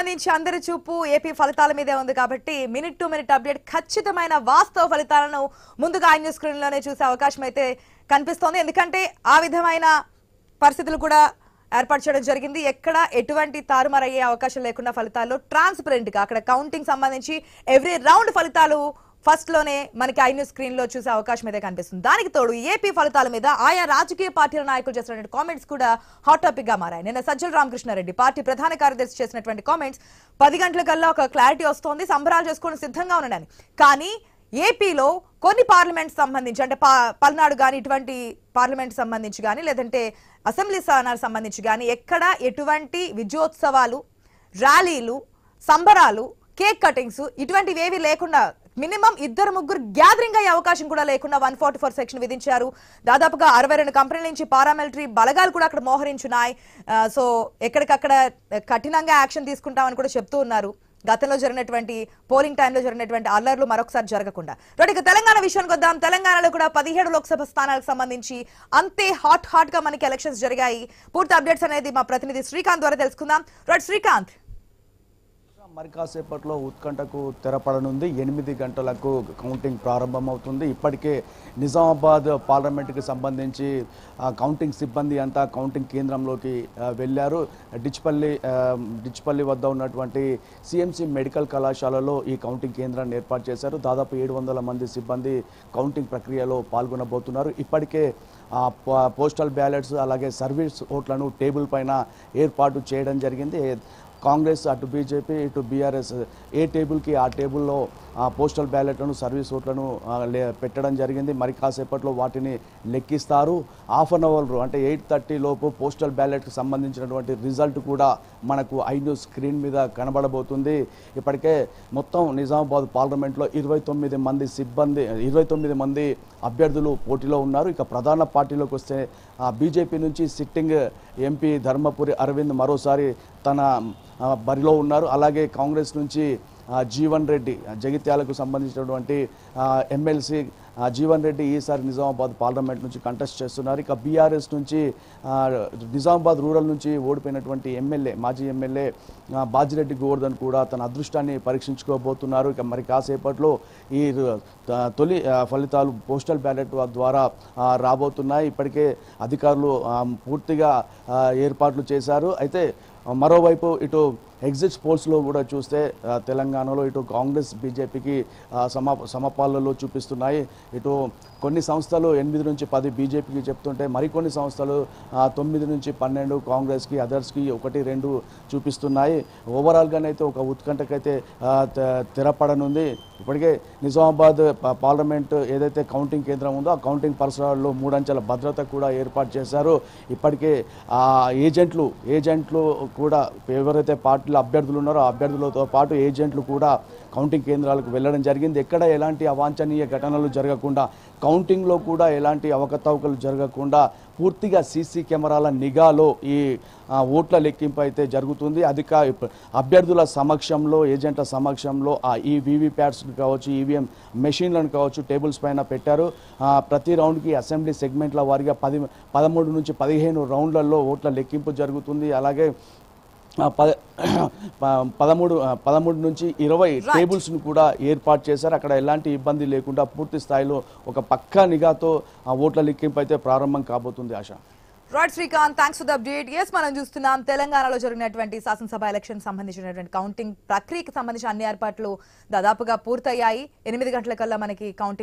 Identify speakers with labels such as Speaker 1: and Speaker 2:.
Speaker 1: సంబంధించి అందరి చూపు ఏపీ ఫలితాల మీదే ఉంది కాబట్టి మినిట్ టు మినిట్ అప్డేట్ ఖచ్చితమైన వాస్తవ ఫలితాలను ముందుగా ఐ న్యూస్ స్క్రీన్ లోనే చూసే అవకాశం అయితే కనిపిస్తోంది. ఎందుకంటే ఆ విధమైన పరిస్థితులు కూడా ఏర్పాటు చేయడం జరిగింది. ఎక్కడ ఎటువంటి తారుమారయ్యే అవకాశం లేకుండా ఫలితాల్లో ట్రాన్స్పరెంట్ గా అక్కడ కౌంటింగ్ సంబంధించి ఎవ్రీ రౌండ్ ఫలితాలు ఫస్ట్ లోనే మనకి ఐ న్యూస్ స్క్రీన్ లో చూసే అవకాశం అయితే కనిపిస్తుంది. దానికి తోడు ఏపీ ఫలితాల మీద ఆయా రాజకీయ పార్టీల నాయకులు చేసినటువంటి కామెంట్స్ కూడా హాట్ టాపిక్ గా మారాయి. నిన్న సజ్జల రామకృష్ణారెడ్డి పార్టీ ప్రధాన కార్యదర్శి చేసినటువంటి కామెంట్స్ 10 గంటల కల్లా ఒక క్లారిటీ వస్తోంది, సంబరాలు చేసుకోవడం సిద్ధంగా ఉన్నాడని. కానీ ఏపీలో కొన్ని పార్లమెంట్ సంబంధించి అంటే పల్నాడు కానీ ఇటువంటి పార్లమెంట్ సంబంధించి కానీ లేదంటే అసెంబ్లీ స్థానాలకు సంబంధించి కానీ ఎక్కడ ఎటువంటి విజయోత్సవాలు, ర్యాలీలు, సంబరాలు, కేక్ కటింగ్స్ ఇటువంటివి ఏవి లేకుండా మినిమం 2-3 గ్యాదరింగ్ అయ్యే అవకాశం కూడా లేకుండా 144 సెక్షన్ విధించారు. దాదాపుగా 62 కంపెనీల నుంచి పారామిలిటరీ బలగాలు కూడా అక్కడ మోహరించున్నాయి. సో ఎక్కడికక్కడ కఠినంగా యాక్షన్ తీసుకుంటామని కూడా చెప్తూ ఉన్నారు. గతంలో జరిగినటువంటి పోలింగ్ టైంలో జరిగినటువంటి అల్లర్లు మరొకసారి జరగకుండా. ఇక తెలంగాణ విషయానికి వద్దాం. తెలంగాణలో కూడా 17 లోక్సభ స్థానాలకు సంబంధించి అంతే హాట్ గా మనకి ఎలక్షన్స్ జరిగాయి. పూర్తి అప్డేట్స్ అనేది మా ప్రతినిధి శ్రీకాంత్ ద్వారా తెలుసుకుందాం. శ్రీకాంత్,
Speaker 2: మరి కాసేపట్లో ఉత్కంఠకు తెరపడనుంది. 8 గంటలకు కౌంటింగ్ ప్రారంభమవుతుంది. ఇప్పటికే నిజామాబాద్ పార్లమెంటుకి సంబంధించి కౌంటింగ్ సిబ్బంది అంతా కౌంటింగ్ కేంద్రంలోకి వెళ్ళారు. డిచ్పల్లి వద్ద ఉన్నటువంటి సిఎంసి మెడికల్ కళాశాలలో ఈ కౌంటింగ్ కేంద్రాన్ని ఏర్పాటు చేశారు. దాదాపు 700 మంది సిబ్బంది కౌంటింగ్ ప్రక్రియలో పాల్గొనబోతున్నారు. ఇప్పటికే పోస్టల్ బ్యాలెట్స్ అలాగే సర్వీస్ ఓట్లను టేబుల్ పైన ఏర్పాటు చేయడం జరిగింది. కాంగ్రెస్ అటు బీజేపీ ఇటు బీఆర్ఎస్ ఏ టేబుల్కి ఆ టేబుల్లో పోస్టల్ బ్యాలెట్లను సర్వీస్ ఓట్లను పెట్టడం జరిగింది. మరి కాసేపట్లో వాటిని లెక్కిస్తారు. హాఫ్ అన్ అవర్ అంటే 8:30 లోపు పోస్టల్ బ్యాలెట్కి సంబంధించినటువంటి రిజల్ట్ కూడా మనకు ఐ న్యూస్ స్క్రీన్ మీద కనబడబోతుంది. ఇప్పటికే మొత్తం నిజామాబాద్ పార్లమెంట్లో 29 మంది అభ్యర్థులు పోటీలో ఉన్నారు. ఇక ప్రధాన పార్టీలోకి వస్తే బీజేపీ నుంచి సిట్టింగ్ ఎంపీ ధర్మపురి అరవింద్ మరోసారి తన బరిలో ఉన్నారు. అలాగే కాంగ్రెస్ నుంచి జీవన్ రెడ్డి, జగిత్యాలకు సంబంధించినటువంటి ఎమ్మెల్సీ జీవన్ రెడ్డి ఈసారి నిజామాబాద్ పార్లమెంట్ నుంచి కంటెస్ట్ చేస్తున్నారు. ఇక బీఆర్ఎస్ నుంచి నిజామాబాద్ రూరల్ నుంచి ఓడిపోయినటువంటి మాజీ ఎమ్మెల్యే బాజిరెడ్డి గోవర్ధన్ కూడా తన అదృష్టాన్ని పరీక్షించుకోబోతున్నారు. ఇక మరి కాసేపట్లో ఈ తొలి ఫలితాలు పోస్టల్ బ్యాలెట్ ద్వారా రాబోతున్నాయి. ఇప్పటికే అధికారులు పూర్తిగా ఏర్పాట్లు చేశారు. అయితే మరోవైపు ఇటు ఎగ్జిట్ పోల్స్లో కూడా చూస్తే తెలంగాణలో ఇటు కాంగ్రెస్ బీజేపీకి సమపాలలో చూపిస్తున్నాయి. ఇటు కొన్ని సంస్థలు 8 నుంచి 10 బీజేపీకి చెప్తుంటే మరికొన్ని సంస్థలు 9 నుంచి 12 కాంగ్రెస్కి, అదర్స్కి 1-2 చూపిస్తున్నాయి. ఓవరాల్గానైతే ఒక ఉత్కంఠకైతే తెరపడనుంది. ఇప్పటికే నిజామాబాద్ పార్లమెంట్ ఏదైతే కౌంటింగ్ కేంద్రం ఉందో ఆ కౌంటింగ్ పరిసరాల్లో 3 అంచెల భద్రత కూడా ఏర్పాటు చేశారు. ఇప్పటికే ఏజెంట్లు కూడా ఎవరైతే పార్టీల అభ్యర్థులు ఉన్నారో ఆ అభ్యర్థులతో పాటు ఏజెంట్లు కూడా కౌంటింగ్ కేంద్రాలకు వెళ్ళడం జరిగింది. ఎక్కడ ఎలాంటి అవాంఛనీయ ఘటనలు జరగకుండా, కౌంటింగ్లో కూడా ఎలాంటి అవకతవకలు జరగకుండా పూర్తిగా సీసీ కెమెరాల నిఘాలో ఈ ఓట్ల లెక్కింపు అయితే జరుగుతుంది. అభ్యర్థుల సమక్షంలో, ఏజెంట్ల సమక్షంలో ఈ వీవీప్యాట్స్ కావచ్చు, ఈవీఎం మెషిన్లను కావచ్చు టేబుల్స్ పైన పెట్టారు. ప్రతి రౌండ్కి అసెంబ్లీ సెగ్మెంట్ల వారీగా 13 నుంచి 15 రౌండ్లలో ఓట్ల లెక్కింపు జరుగుతుంది. అలాగే 13 నుంచి 20 టేబుల్స్ను కూడా ఏర్పాటు చేశారు. అక్కడ ఎలాంటి ఇబ్బంది లేకుండా పూర్తి స్థాయిలో ఒక పక్కా నిఘాతో ఓట్ల లెక్కింపు అయితే ప్రారంభం కాబోతుంది. ఆశ.
Speaker 1: Right Srikanth, thanks for the update. Yes, మనం చూస్తున్నాం తెలంగాణలో జరిగినటువంటి శాసనసభ ఎలక్షన్ సంబంధించినటువంటి కౌంటింగ్ ప్రక్రియకి సంబంధించిన అన్ని ఏర్పాట్లు దాదాపుగా పూర్తయ్యాయి. 8 గంటల కల్లా మనకి కౌంటింగ్